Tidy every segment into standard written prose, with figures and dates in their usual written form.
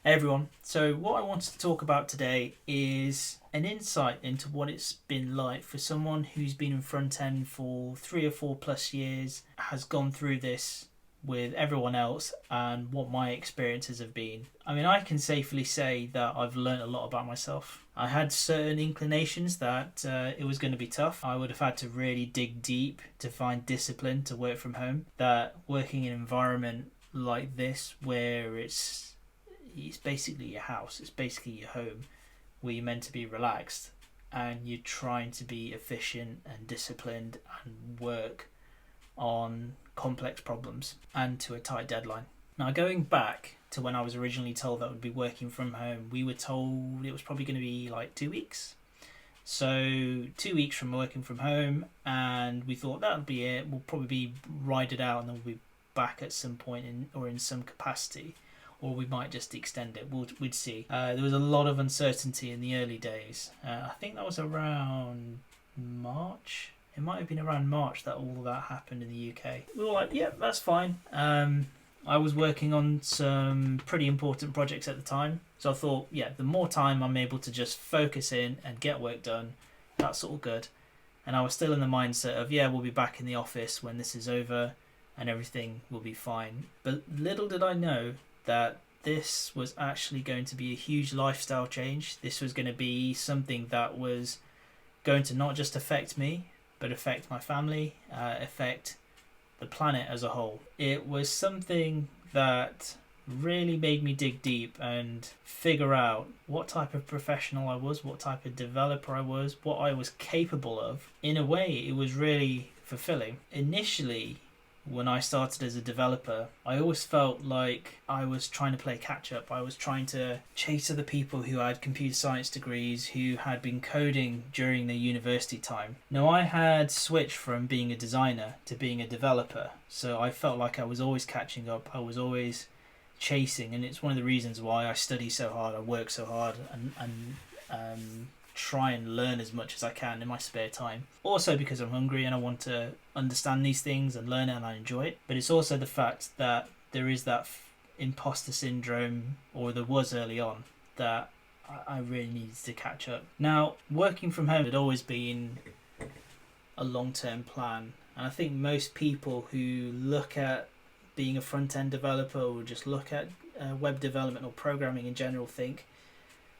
Hey everyone, so what I wanted to talk about today is an insight into what it's been like for someone who's been in front end for 3 or 4 plus years, has gone through this with everyone else, and what my experiences have been. I mean, I can safely say that I've learned a lot about myself. I had certain inclinations that it was going to be tough. I would have had to really dig deep to find discipline to work from home. That working in an environment like this, where it's basically your house, it's basically your home, where you're meant to be relaxed and you're trying to be efficient and disciplined and work on complex problems and to a tight deadline. Now, going back to when I was originally told that I would be working from home, we were told it was probably going to be like 2 weeks. So 2 weeks from working from home, and we thought that'll be it. We'll probably ride it out and then we'll be back at some point in some capacity, or we might just extend it. We'd see. There was a lot of uncertainty in the early days. I think that was around March. It might have been around March that all of that happened in the UK. We were like, yeah, that's fine. I was working on some pretty important projects at the time. So I thought, yeah, the more time I'm able to just focus in and get work done, that's all good. And I was still in the mindset of, yeah, we'll be back in the office when this is over and everything will be fine. But little did I know that this was actually going to be a huge lifestyle change. This was going to be something that was going to not just affect me, but affect my family, affect the planet as a whole. It was something that really made me dig deep and figure out what type of professional I was, what type of developer I was, what I was capable of. In a way, it was really fulfilling. Initially, when I started as a developer, I always felt like I was trying to play catch up. I was trying to chase other people who had computer science degrees, who had been coding during their university time. Now, I had switched from being a designer to being a developer, so I felt like I was always catching up. I was always chasing, and it's one of the reasons why I study so hard, I work so hard, and try and learn as much as I can in my spare time. Also because I'm hungry and I want to understand these things and learn it and I enjoy it. But it's also the fact that there is that imposter syndrome, or there was early on, that I really needed to catch up. Now, working from home had always been a long-term plan. And I think most people who look at being a front-end developer or just look at web development or programming in general think,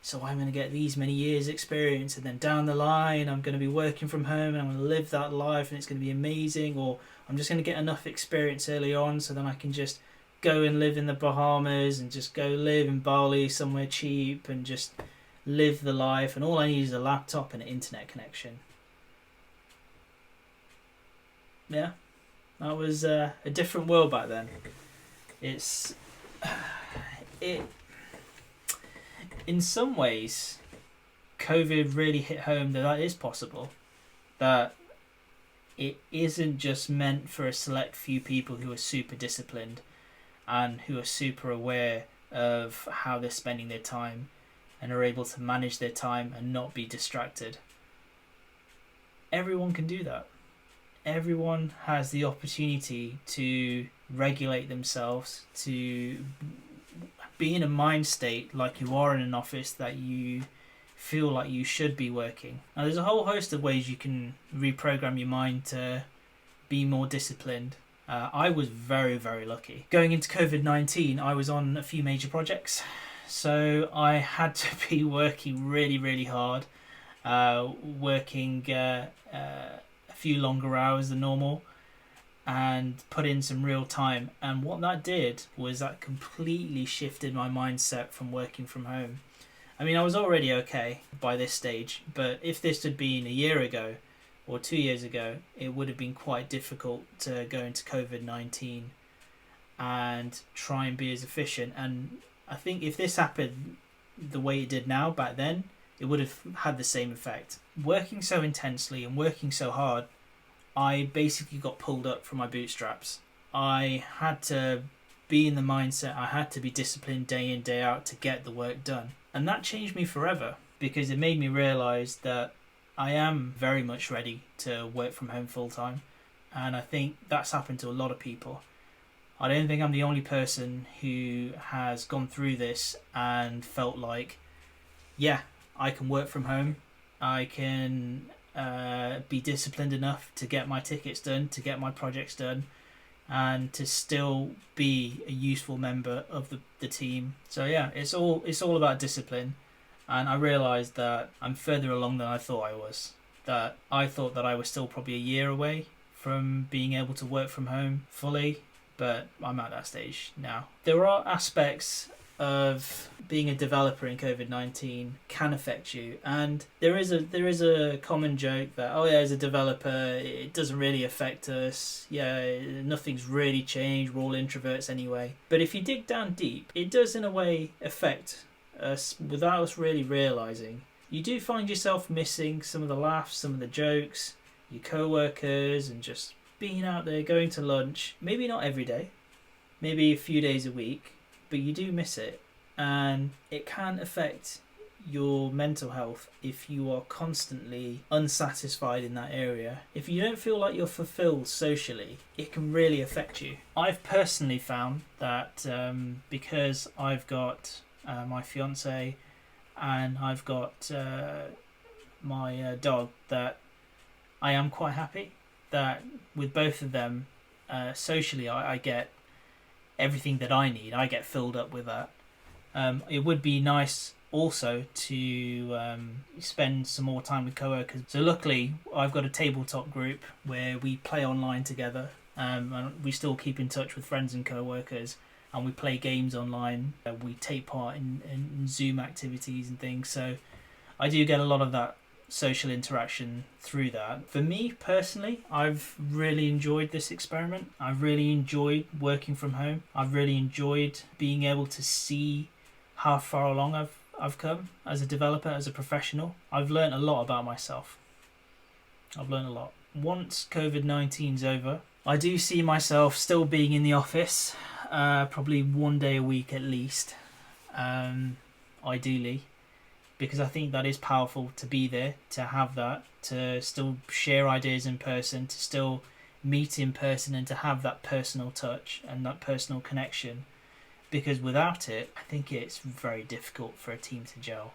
so I'm going to get these many years experience and then down the line I'm going to be working from home and I'm going to live that life and it's going to be amazing, or I'm just going to get enough experience early on so then I can just go and live in the Bahamas and just go live in Bali somewhere cheap and just live the life, and all I need is a laptop and an internet connection. Yeah, that was a different world back then. In some ways, COVID really hit home that is possible. That it isn't just meant for a select few people who are super disciplined and who are super aware of how they're spending their time and are able to manage their time and not be distracted. Everyone can do that. Everyone has the opportunity to regulate themselves, to be in a mind state like you are in an office, that you feel like you should be working. Now, there's a whole host of ways you can reprogram your mind to be more disciplined. I was very, very lucky. Going into COVID-19, I was on a few major projects, so I had to be working really, really hard, working a few longer hours than normal, and put in some real time. And what that did was that completely shifted my mindset from working from home. I mean, I was already okay by this stage, but if this had been a year ago or 2 years ago, it would have been quite difficult to go into COVID-19 and try and be as efficient. And I think if this happened the way it did now back then, it would have had the same effect. Working so intensely and working so hard, I basically got pulled up from my bootstraps. I had to be in the mindset, I had to be disciplined day in, day out to get the work done. And that changed me forever, because it made me realise that I am very much ready to work from home full time. And I think that's happened to a lot of people. I don't think I'm the only person who has gone through this and felt like, yeah, I can work from home. I can be disciplined enough to get my tickets done, to get my projects done, and to still be a useful member of the team. So yeah, it's all about discipline. And I realised that I'm further along than I thought I was. That I thought that I was still probably a year away from being able to work from home fully, but I'm at that stage now. There are aspects of being a developer in COVID-19 can affect you, and there is a common joke that, oh yeah, as a developer it doesn't really affect us, yeah, nothing's really changed, we're all introverts anyway. But if you dig down deep, it does in a way affect us without us really realising. You do find yourself missing some of the laughs, some of the jokes, your co-workers, and just being out there, going to lunch. Maybe not every day, maybe a few days a week, but you do miss it. And it can affect your mental health if you are constantly unsatisfied in that area. If you don't feel like you're fulfilled socially, it can really affect you. I've personally found that because I've got my fiance and I've got my dog, that I am quite happy that with both of them, socially I get everything that I need. I get filled up with that. It would be nice also to spend some more time with co-workers. So luckily I've got a tabletop group where we play online together, and we still keep in touch with friends and co-workers, and we play games online. We take part in Zoom activities and things, so I do get a lot of that social interaction through that. For me personally, I've really enjoyed this experiment. I've really enjoyed working from home. I've really enjoyed being able to see how far along I've come as a developer, as a professional. I've learned a lot about myself. I've learned a lot. Once COVID-19's over, I do see myself still being in the office, probably one day a week at least, ideally, because I think that is powerful to be there, to have that, to still share ideas in person, to still meet in person, and to have that personal touch and that personal connection. Because without it, I think it's very difficult for a team to gel.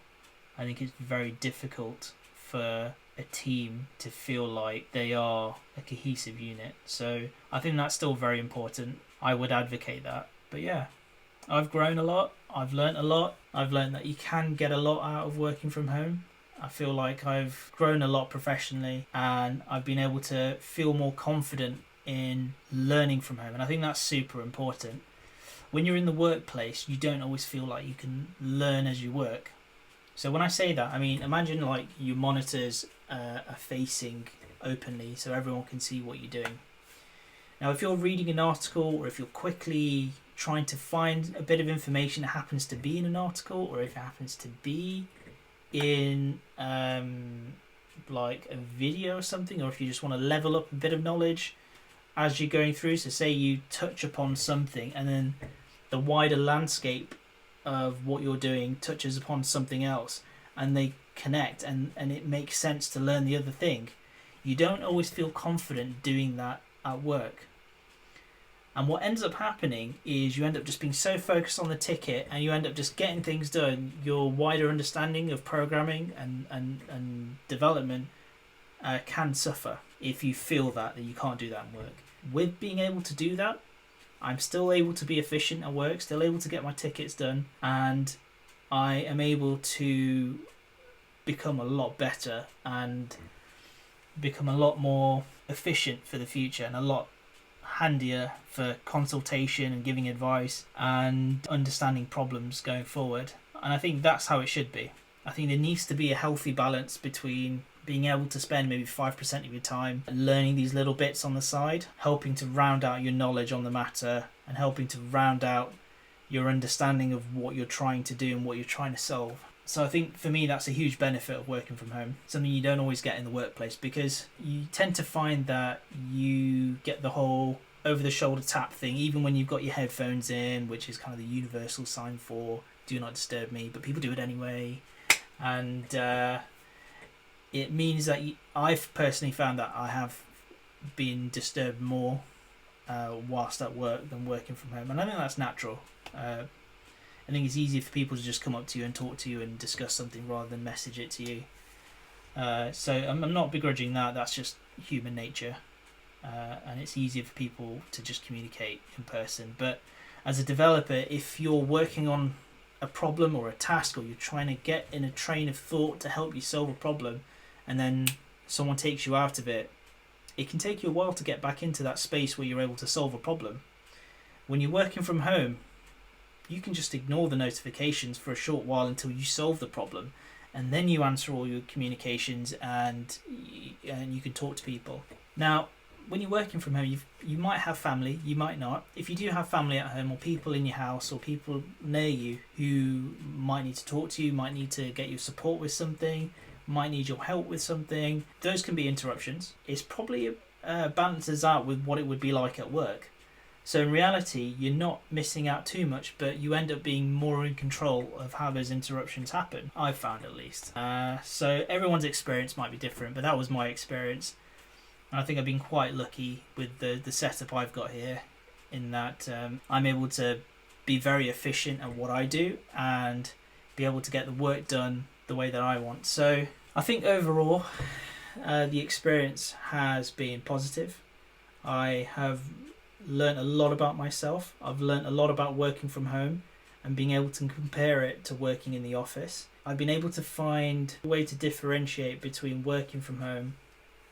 I think it's very difficult for a team to feel like they are a cohesive unit. So I think that's still very important. I would advocate that. But yeah, I've grown a lot. I've learnt a lot. I've learnt that you can get a lot out of working from home. I feel like I've grown a lot professionally, and I've been able to feel more confident in learning from home. And I think that's super important. When you're in the workplace, you don't always feel like you can learn as you work. So when I say that, I mean, imagine like your monitors are facing openly so everyone can see what you're doing. Now, if you're reading an article, or if you're quickly trying to find a bit of information that happens to be in an article, or if it happens to be in like a video or something, or if you just want to level up a bit of knowledge as you're going through. So say you touch upon something and then the wider landscape of what you're doing touches upon something else, and they connect, and it makes sense to learn the other thing. You don't always feel confident doing that at work. And what ends up happening is you end up just being so focused on the ticket, and you end up just getting things done. Your wider understanding of programming and development can suffer if you feel that you can't do that in work. With being able to do that, I'm still able to be efficient at work, still able to get my tickets done, and I am able to become a lot better and become a lot more efficient for the future, and a lot handier for consultation and giving advice and understanding problems going forward. And I think that's how it should be. I think there needs to be a healthy balance between being able to spend maybe 5% of your time learning these little bits on the side, helping to round out your knowledge on the matter, and helping to round out your understanding of what you're trying to do and what you're trying to solve. So I think for me that's a huge benefit of working from home, something you don't always get in the workplace, because you tend to find that you get the whole over-the-shoulder tap thing, even when you've got your headphones in, which is kind of the universal sign for do not disturb me, but people do it anyway. And it means that I've personally found that I have been disturbed more whilst at work than working from home. And I think that's natural. I think it's easier for people to just come up to you and talk to you and discuss something rather than message it to you. So I'm not begrudging that. That's just human nature. And it's easier for people to just communicate in person. But as a developer, if you're working on a problem or a task, or you're trying to get in a train of thought to help you solve a problem, and then someone takes you out of it, it can take you a while to get back into that space where you're able to solve a problem. When you're working from home, you can just ignore the notifications for a short while until you solve the problem, and then you answer all your communications and you can talk to people. Now, when you're working from home, you might have family, you might not. If you do have family at home, or people in your house, or people near you who might need to talk to you, might need to get your support with something, might need your help with something, those can be interruptions. It's probably balances out with what it would be like at work. So in reality, you're not missing out too much, but you end up being more in control of how those interruptions happen. I've found, at least. So everyone's experience might be different, but that was my experience. And I think I've been quite lucky with the setup I've got here, in that I'm able to be very efficient at what I do and be able to get the work done the way that I want. So I think overall, the experience has been positive. I have learned a lot about myself. I've learned a lot about working from home and being able to compare it to working in the office. I've been able to find a way to differentiate between working from home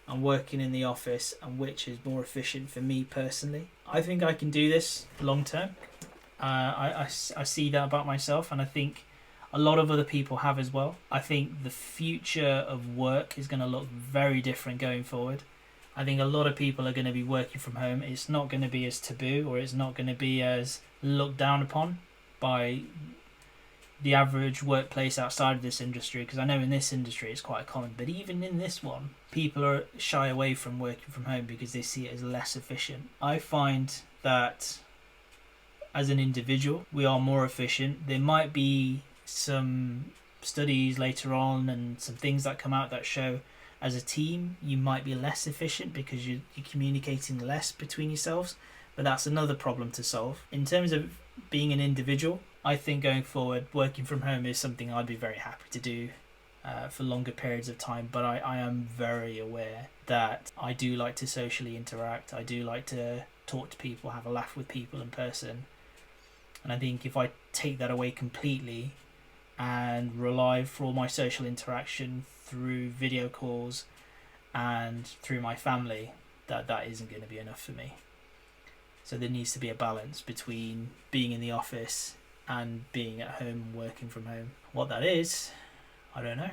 and working in the office, and which is more efficient for me personally. I think I can do this long term. I see that about myself, and I think a lot of other people have as well. I think the future of work is going to look very different going forward. I think a lot of people are going to be working from home. It's not going to be as taboo, or it's not going to be as looked down upon by the average workplace outside of this industry, because I know in this industry it's quite common, but even in this one, people are shy away from working from home because they see it as less efficient. I find that as an individual, we are more efficient. There might be some studies later on and some things that come out that show as a team you might be less efficient because you're communicating less between yourselves, but that's another problem to solve. In terms of being an individual, I think going forward, working from home is something I'd be very happy to do for longer periods of time, but I am very aware that I do like to socially interact. I do like to talk to people, have a laugh with people in person, and I think if I take that away completely and rely for all my social interaction through video calls and through my family, that isn't going to be enough for me. So there needs to be a balance between being in the office and being at home and working from home. What that is, I don't know,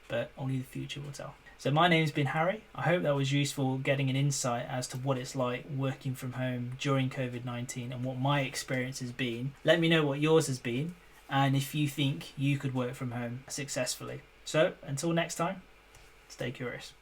but only the future will tell. So my name's been Harry. I hope that was useful, getting an insight as to what it's like working from home during COVID-19 and what my experience has been. Let me know what yours has been, and if you think you could work from home successfully. So until next time, stay curious.